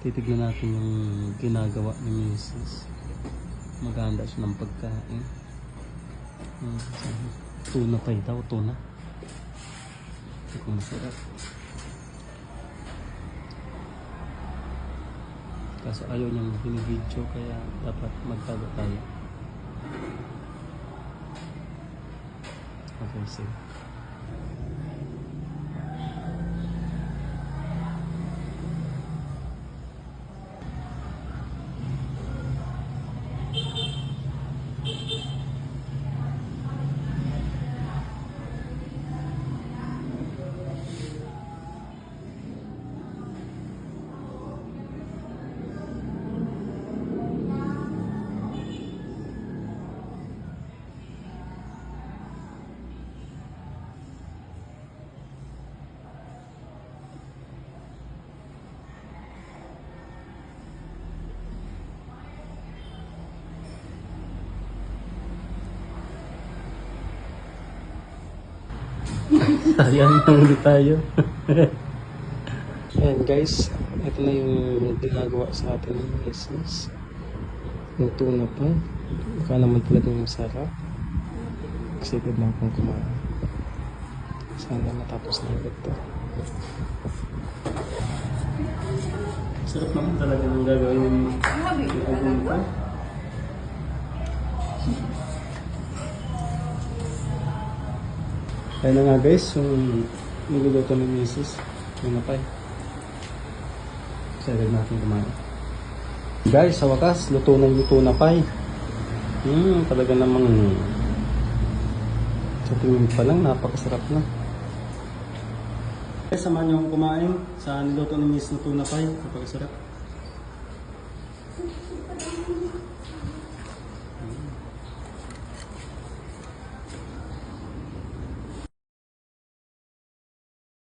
Titignan natin yung ginagawa ni Mrs. Maganda siya ng pagkain. Tuna pa daw, tuna. Ito kung masarap. Kaso ayaw niyang binibidyo kaya dapat magtago tayo. Okay, sige. Sayang na ulit tayo. Ayan guys, ito na yung ginagawa sa atin ng business. Yung tuna pa. Baka naman talagang masarap. Excited lang akong kumain. Sana matapos na ito. Sarap naman talaga yung gagawin yung agong pa. Kaya na nga guys, yung niluluto ng Mrs. Yung napay. Excited natin kumain. Guys, sa wakas, luto na pay. Talaga namang sa tingin pa lang, napakasarap na. Guys, samahan niyo akong kumain sa niluto ng Mrs. luto na pay. Napakasarap.